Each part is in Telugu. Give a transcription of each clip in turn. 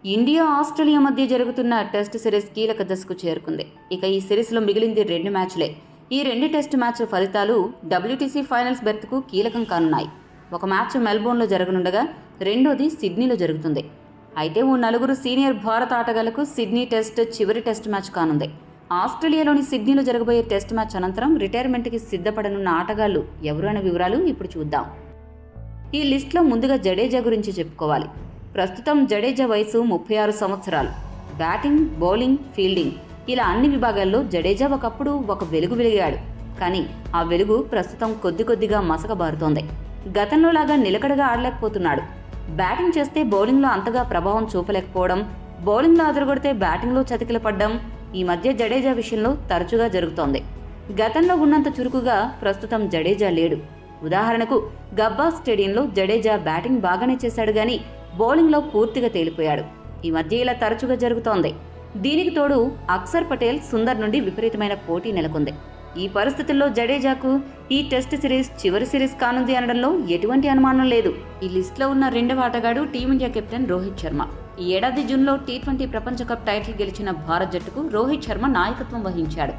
ఇండియా ఆస్ట్రేలియా మధ్య జరుగుతున్న టెస్ట్ సిరీస్ కీలక దశకు చేరుకుంది. ఇక ఈ సిరీస్లో మిగిలింది 2 మ్యాచ్లే. ఈ 2 టెస్ట్ మ్యాచ్ల ఫలితాలు WTC ఫైనల్స్ బెర్త్కు కీలకం కానున్నాయి. ఒక మ్యాచ్ మెల్బోర్న్లో జరగనుండగా రెండోది సిడ్నీలో జరుగుతుంది. అయితే ఓ 4 సీనియర్ భారత ఆటగాళ్లకు సిడ్నీ టెస్ట్ చివరి టెస్ట్ మ్యాచ్ కానుంది. ఆస్ట్రేలియాలోని సిడ్నీలో జరగబోయే టెస్ట్ మ్యాచ్ అనంతరం రిటైర్మెంట్కి సిద్ధపడనున్న ఆటగాళ్లు ఎవరు అనే వివరాలు ఇప్పుడు చూద్దాం. ఈ లిస్టులో ముందుగా జడేజా గురించి చెప్పుకోవాలి. ప్రస్తుతం జడేజా వయసు 36 సంవత్సరాలు. బ్యాటింగ్, బౌలింగ్, ఫీల్డింగ్ ఇలా అన్ని విభాగాల్లో జడేజా ఒకప్పుడు ఒక వెలుగు వెలిగాడు. కానీ ఆ వెలుగు ప్రస్తుతం కొద్దిగా మసకబారుతోంది. గతంలో లాగా నిలకడగా ఆడలేకపోతున్నాడు. బ్యాటింగ్ చేస్తే బౌలింగ్లో అంతగా ప్రభావం చూపలేకపోవడం, బౌలింగ్లో అదరగొడితే బ్యాటింగ్లో చతికిలపడ్డం ఈ మధ్య జడేజా విషయంలో తరచుగా జరుగుతోంది. గతంలో ఉన్నంత చురుకుగా ప్రస్తుతం జడేజా లేడు. ఉదాహరణకు గబ్బా స్టేడియంలో జడేజా బ్యాటింగ్ బాగానే చేశాడు గానీ బౌలింగ్లో పూర్తిగా తేలిపోయాడు. ఈ మధ్య ఇలా తరచుగా జరుగుతోంది. దీనికి తోడు అక్షర్ పటేల్, సుందర్ నుండి విపరీతమైన పోటీ నెలకొంది. ఈ పరిస్థితుల్లో జడేజాకు ఈ టెస్ట్ సిరీస్ చివరి సిరీస్ కానుంది అనడంలో ఎటువంటి అనుమానం లేదు. ఈ లిస్టులో ఉన్న రెండవ ఆటగాడు టీమిండియా కెప్టెన్ రోహిత్ శర్మ. ఈ ఏడాది జూన్లో T20 ప్రపంచ కప్ టైటిల్ గెలిచిన భారత్ జట్టుకు రోహిత్ శర్మ నాయకత్వం వహించాడు.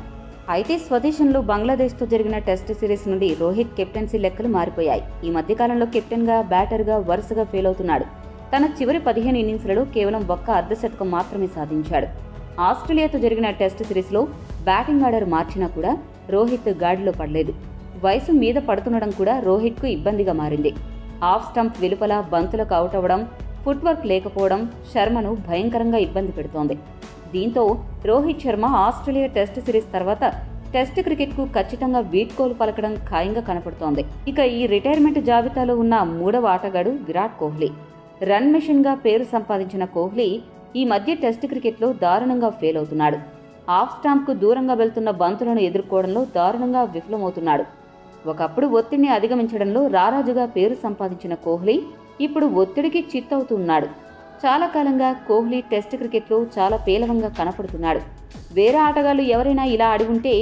అయితే స్వదేశంలో బంగ్లాదేశ్తో జరిగిన టెస్ట్ సిరీస్ నుండి రోహిత్ కెప్టెన్సీ లెక్కలు మారిపోయాయి. ఈ మధ్యకాలంలో కెప్టెన్గా, బ్యాటర్గా వరుసగా ఫెయిల్ అవుతున్నాడు. తన చివరి 15 ఇన్నింగ్స్లలో కేవలం ఒక్క అర్ధశతకం మాత్రమే సాధించాడు. ఆస్ట్రేలియాతో జరిగిన టెస్ట్ సిరీస్లో బ్యాటింగ్ ఆర్డర్ మార్చినా కూడా రోహిత్ గాడిలో పడలేదు. వయసు మీద పడుతుండడం కూడా రోహిత్కు ఇబ్బందిగా మారింది. ఆఫ్ స్టంప్ వెలుపల బంతులకు అవుట్ అవ్వడం, ఫుట్వర్క్ లేకపోవడం శర్మను భయంకరంగా ఇబ్బంది పెడుతోంది. దీంతో Rohit Sharma Australia test series తర్వాత టెస్ట్ క్రికెట్కు ఖచ్చితంగా వీడ్కోలు పలకడం ఖాయంగా కనపడుతోంది. ఇక ఈ రిటైర్మెంట్ జాబితాలో ఉన్న 3వ ఆటగాడు విరాట్ కోహ్లీ. రన్ మెషిన్గా పేరు సంపాదించిన కోహ్లీ ఈ మధ్య టెస్ట్ క్రికెట్లో దారుణంగా ఫెయిల్ అవుతున్నాడు. ఆఫ్ స్టాంప్కు దూరంగా వెళ్తున్న బంతులను ఎదుర్కోవడంలో దారుణంగా విఫలమవుతున్నాడు. ఒకప్పుడు ఒత్తిడిని అధిగమించడంలో రారాజుగా పేరు సంపాదించిన కోహ్లీ ఇప్పుడు ఒత్తిడికి చిత్తవుతున్నాడు. చాలా కాలంగా కోహ్లీ టెస్ట్ క్రికెట్లో చాలా పేలవంగా కనపడుతున్నాడు. వేరే ఆటగాళ్లు ఎవరైనా ఇలా ఆడి ఉంటే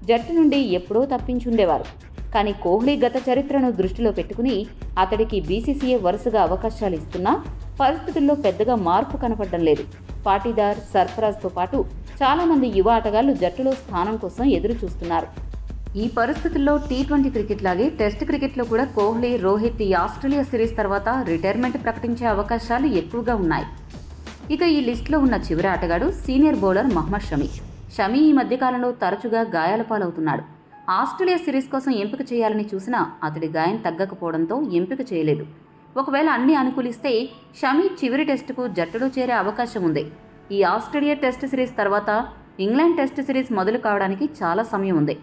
జట్టు నుండి ఎప్పుడో తప్పించుండేవారు. కానీ కోహ్లీ గత చరిత్రను దృష్టిలో పెట్టుకుని అతడికి BCCA వరుసగా అవకాశాలు ఇస్తున్నా పరిస్థితుల్లో పెద్దగా మార్పు కనపడడం లేదు. పాటీదార్, సర్ఫరాజ్తో పాటు చాలా మంది యువ ఆటగాళ్లు జట్టులో స్థానం కోసం ఎదురు చూస్తున్నారు. ఈ పరిస్థితుల్లో T20 క్రికెట్ లాగే టెస్ట్ క్రికెట్లో కూడా కోహ్లీ, రోహిత్ ఈ ఆస్ట్రేలియా సిరీస్ తర్వాత రిటైర్మెంట్ ప్రకటించే అవకాశాలు ఎక్కువగా ఉన్నాయి. ఇక ఈ లిస్టులో ఉన్న చివరి ఆటగాడు సీనియర్ బౌలర్ మహ్మద్ షమి. షమి ఈ మధ్యకాలంలో తరచుగా గాయాల పాలవుతున్నాడు. ఆస్ట్రేలియా సిరీస్ కోసం ఎంపిక చేయాలని చూసినా అతడి గాయం తగ్గకపోవడంతో ఎంపిక చేయలేదు. ఒకవేళ అన్ని అనుకూలిస్తే షమి చివరి టెస్టుకు జట్టులో చేరే అవకాశం ఉంది. ఈ ఆస్ట్రేలియా టెస్ట్ సిరీస్ తర్వాత ఇంగ్లాండ్ టెస్ట్ సిరీస్ మొదలు కావడానికి చాలా సమయం ఉంది.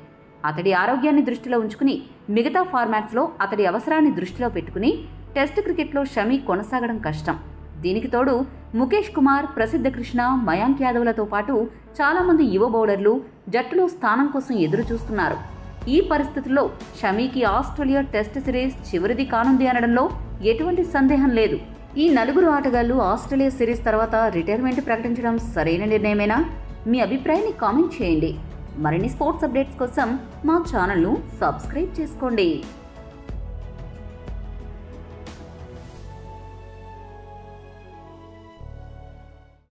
అతడి ఆరోగ్యాన్ని దృష్టిలో ఉంచుకుని మిగతా ఫార్మాట్స్లో అతడి అవసరాన్ని దృష్టిలో పెట్టుకుని టెస్ట్ క్రికెట్లో షమి కొనసాగడం కష్టం. దీనికి తోడు ముఖేష్ కుమార్, ప్రసిద్ధ కృష్ణ, మయాంక్ యాదవ్లతో పాటు చాలామంది యువ బౌలర్లు జట్టులో స్థానం కోసం ఎదురు చూస్తున్నారు. ఈ పరిస్థితుల్లో షమీకి ఆస్ట్రేలియా టెస్ట్ సిరీస్ చివరిది కానుంది అనడంలో ఎటువంటి సందేహం లేదు. ఈ 4 ఆటగాళ్లు ఆస్ట్రేలియా సిరీస్ తర్వాత రిటైర్మెంట్ ప్రకటించడం సరైన నిర్ణయమేనా? మీ అభిప్రాయాన్ని కామెంట్ చేయండి. మరిన్ని స్పోర్ట్స్ అప్డేట్స్ కోసం మా ఛానల్ను సబ్స్క్రైబ్ చేసుకోండి.